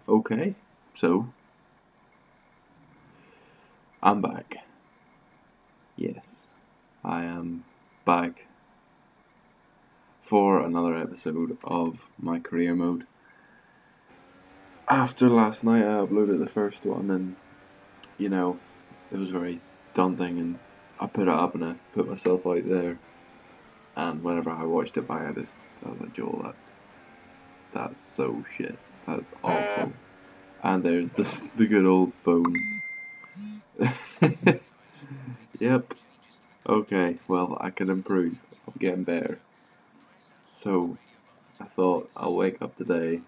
Okay, so I'm back. Yes, I am back for another episode of my career mode. After last night, I uploaded the first one, and it was very daunting. And I put it up and I put myself out there. And whenever I watched it back, I was like, Joel, that's so shit. That's awful. And there's the good old phone. Yep. Okay, well, I can improve. I'm getting better. So, I thought I'll wake up today,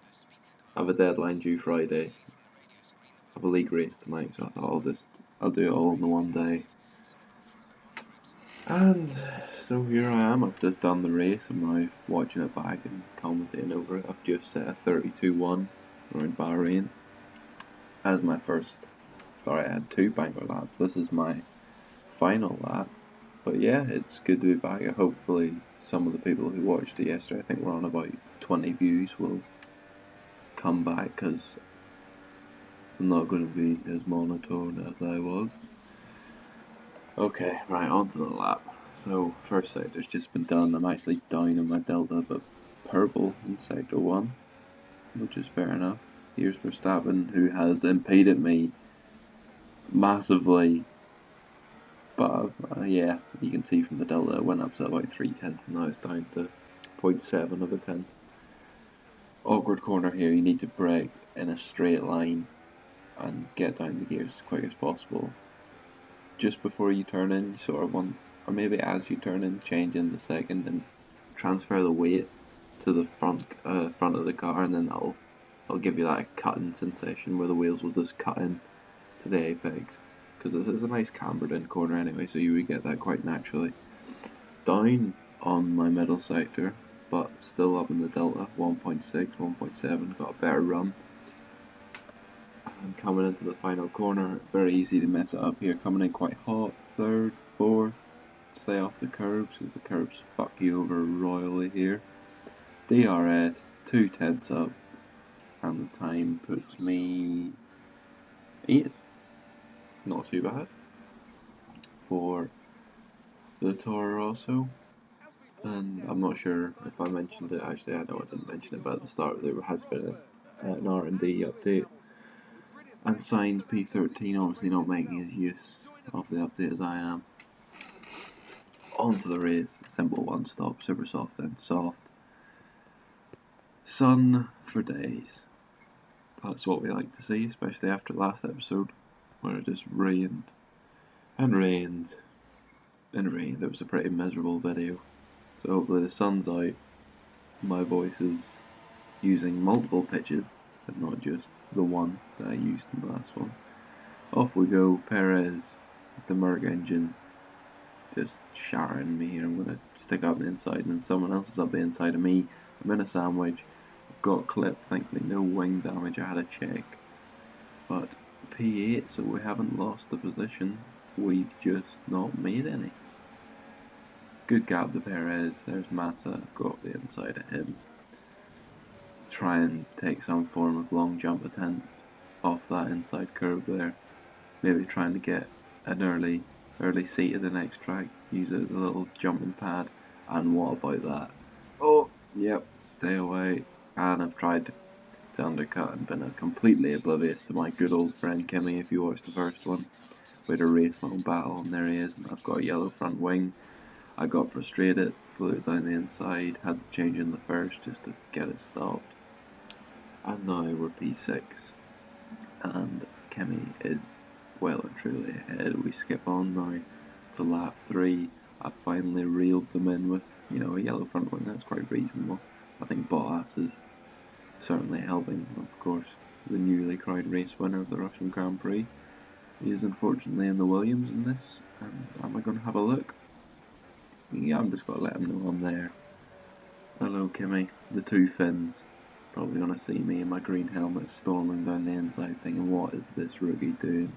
I have a deadline due Friday, I have a league race tonight, so I thought I'll do it all in the one day. And so here I am, I've just done the race, I'm now watching it back and commentating over it. I've just set a 32-1 around Bahrain as my first. Sorry, I had 2 banker laps, this is my final lap. But yeah, it's good to be back. Hopefully some of the people who watched it yesterday, I think we're on about 20 views, will come back, because I'm not going to be as monotone as I was. Okay, right, on to the lap. So, first sector's just been done. I'm actually down in my delta, but purple in sector 1, which is fair enough. Here's Verstappen, who has impeded me massively. But yeah, you can see from the delta it went up to about 3/10, and now it's down to 0.7 of a tenth. Awkward corner here, you need to brake in a straight line and get down the gears as quick as possible. Just before you turn in, you sort of want, or maybe as you turn in, change in the second and transfer the weight to the front of the car, and then that'll give you that cutting sensation where the wheels will just cut in to the apex. Because this is a nice cambered in corner anyway, so you would get that quite naturally. Down on my middle sector, but still up in the delta, 1.6, 1.7, got a better run. And coming into the final corner, very easy to mess it up here, coming in quite hot, 3rd, 4th, stay off the curbs, because the curbs fuck you over royally here. DRS, 2/10 up, and the time puts me 8th. Not too bad for the Toro Rosso. And I'm not sure if I mentioned it, actually I know I didn't mention it, but at the start there has been an R&D update, and signed P13, obviously not making as use of the update as I am. On to the race, simple one stop, super soft then soft. Sun for days. That's what we like to see, especially after last episode, where it just rained and rained and rained. It was a pretty miserable video. So hopefully the sun's out, my voice is using multiple pitches, and not just the one that I used in the last one. Off we go, Perez, the Merc engine, just showering me here. I'm going to stick up the inside, and then someone else is up the inside of me. I'm in a sandwich, I've got clipped, thankfully no wing damage, I had a check. But P8, so we haven't lost the position, we've just not made any. Good gap to Perez, there's Massa, go up the inside of him. Try and take some form of long jump attempt off that inside curve there. Maybe trying to get an early seat at the next track, use it as a little jumping pad. And what about that? Oh, yep, stay away. And I've tried to undercut and been completely oblivious to my good old friend Kimmy. If you watched the first one, we had a race long battle, and there he is, and I've got a yellow front wing. I got frustrated, flew it down the inside, had to change in the first just to get it stopped. And now we're P6, and Kimmy is well and truly ahead. We skip on now to lap 3. I finally reeled them in with, a yellow front wing. That's quite reasonable. I think Bottas is certainly helping. Of course, the newly crowned race winner of the Russian Grand Prix is unfortunately in the Williams in this. And am I going to have a look? Yeah, I'm just going to let him know I'm there. Hello Kimmy, the 2 fins. Probably going to see me in my green helmet storming down the inside thinking, what is this rookie doing?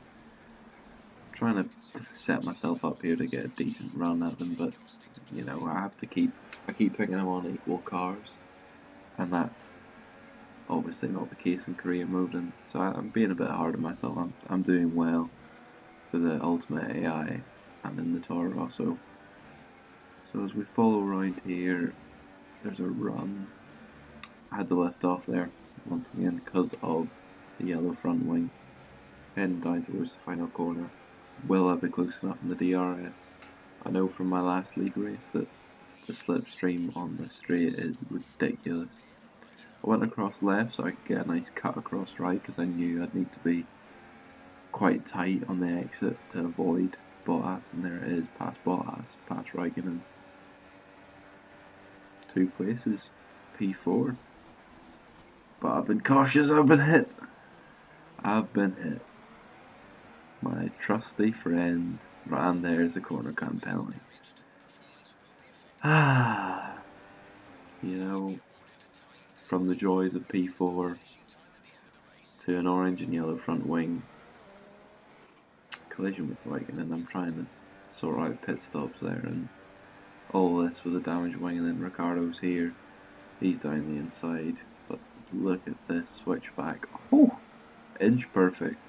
Trying to set myself up here to get a decent run at them, but I keep thinking I'm on equal cars, and that's obviously not the case in career mode, and so I'm being a bit hard on myself. I'm doing well for the Ultimate AI and in the Toro Rosso. So as we follow around here, there's a run. I had to lift off there once again because of the yellow front wing. Heading down towards the final corner. Will I be close enough in the DRS? I know from my last league race that the slipstream on the straight is ridiculous. I went across left so I could get a nice cut across right because I knew I'd need to be quite tight on the exit to avoid Bottas, and there it is, past Bottas, past Raikkonen. 2 places, P4. But I've been cautious, I've been hit. My trusty friend. And there's the corner cut penalty. You know, from the joys of P4 to an orange and yellow front wing, collision with Raikkonen, I'm trying to sort out pit stops there, and all this with a damaged wing, and then Ricciardo's here, he's down the inside, but look at this switchback, oh, inch perfect.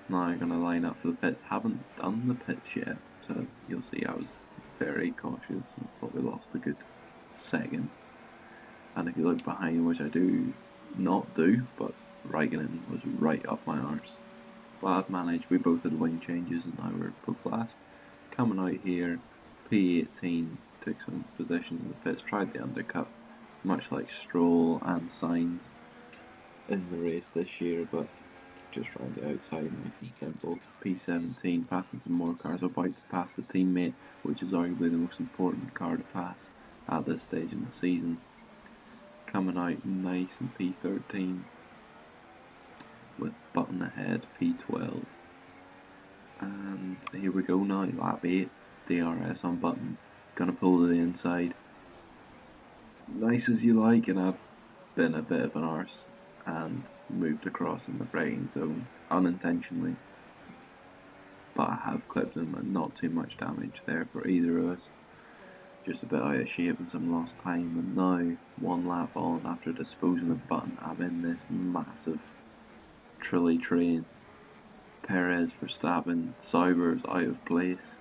Now I'm going to line up for the pits. Haven't done the pits yet, so you'll see I was very cautious. Probably lost a good second. And if you look behind, which I do not do, but Raikkonen was right up my arse. But I've managed. We both had wing changes and now we're both last. Coming out here, P18 took some positions in the pits, tried the undercut, much like Stroll and Sainz in the race this year, but just round the outside, nice and simple. P17 passing some more cars, about to pass the teammate, which is arguably the most important car to pass at this stage in the season. Coming out nice in P13 with Button ahead, P12. And here we go now, lap 8, DRS on Button, gonna pull to the inside. Nice as you like, and I've been a bit of an arse and moved across in the braking zone unintentionally, but I have clipped him and not too much damage there for either of us. Just a bit out of shape and some lost time, and now 1 lap on after disposing of Button, I'm in this massive Trilly train. Perez, Verstappen, Sauber's out of place.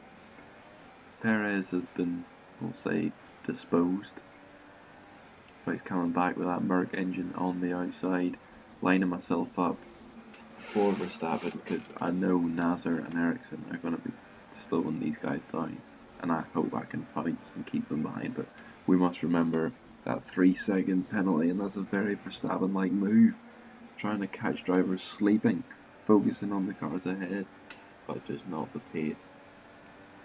Perez has been, we'll say, disposed. But he's coming back with that Merc engine on the outside, lining myself up for Verstappen because I know Nasser and Ericsson are going to be slowing these guys down, and I hope I can fight and keep them behind. But we must remember that 3-second penalty, and that's a very Verstappen-like move, trying to catch drivers sleeping, focusing on the cars ahead, but just not the pace.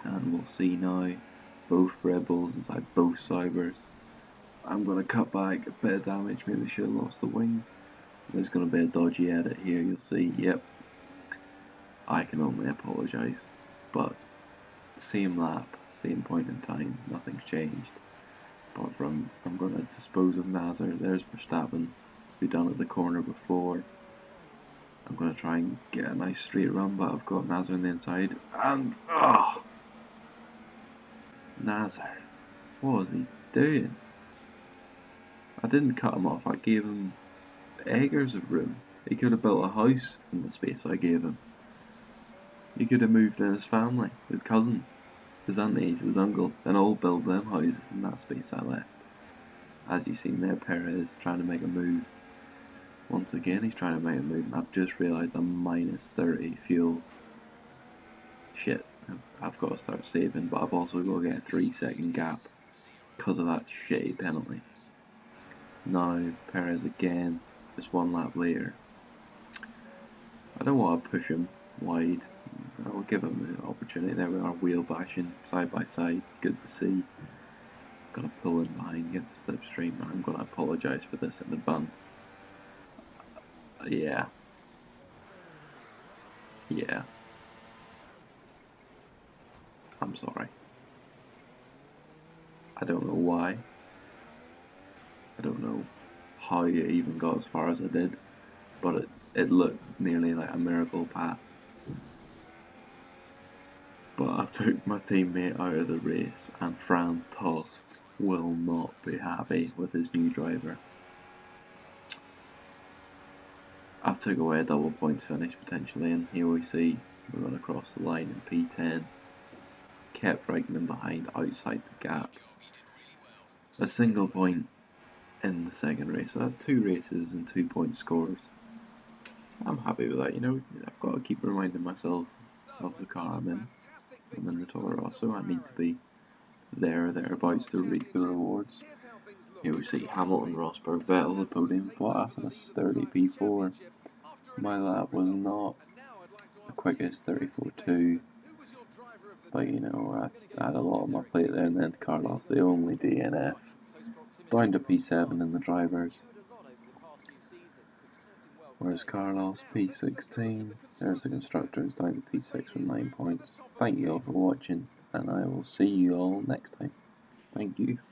And we'll see now, both Red Bulls inside both Saubers. I'm going to cut back a bit of damage, maybe should have lost the wing. There's going to be a dodgy edit here, you'll see, yep. I can only apologise, but same lap, same point in time, nothing's changed. Apart from, I'm going to dispose of Nasser, there's Verstappen, who done at the corner before. I'm going to try and get a nice straight run, but I've got Nasser on the inside, and, oh! Nasser, what was he doing? I didn't cut him off, I gave him acres of room. He could have built a house in the space I gave him. He could have moved in his family, his cousins, his aunties, his uncles, and all build them houses in that space I left. As you've seen there, Perez trying to make a move. Once again, he's trying to make a move, and I've just realised I'm minus 30 fuel. Shit, I've got to start saving, but I've also got to get a 3-second gap because of that shitty penalty. Now, Perez again, just 1 lap later. I don't want to push him wide. I'll give him the opportunity. There we are, wheel bashing side by side. Good to see. Gonna pull in behind, get the slipstream, and I'm gonna apologise for this in advance. Yeah. I'm sorry. I don't know why. I don't know how you even got as far as I did, but it looked nearly like a miracle pass. But I've took my teammate out of the race, and FRANZ TOST will not be happy with his new driver. I took away a double points finish potentially, and here we see we run across the line in P10, kept Reichman behind outside the gap. A single point in the second race, so that's 2 races and 2 points scored. I'm happy with that, you know. I've got to keep reminding myself of the car I'm in. I'm in the Toro Rosso. I need to be thereabouts to reap the rewards. Here we see Hamilton, Rosberg, Vettel, the podium, Bottas and a sturdy P4. My lap was not the quickest, 34.2, but you know, I had a lot on my plate there, and then Carlos, the only DNF, down to P7 in the drivers. Whereas Carlos, P16, there's the constructors down to P6 with 9 points. Thank you all for watching, and I will see you all next time. Thank you.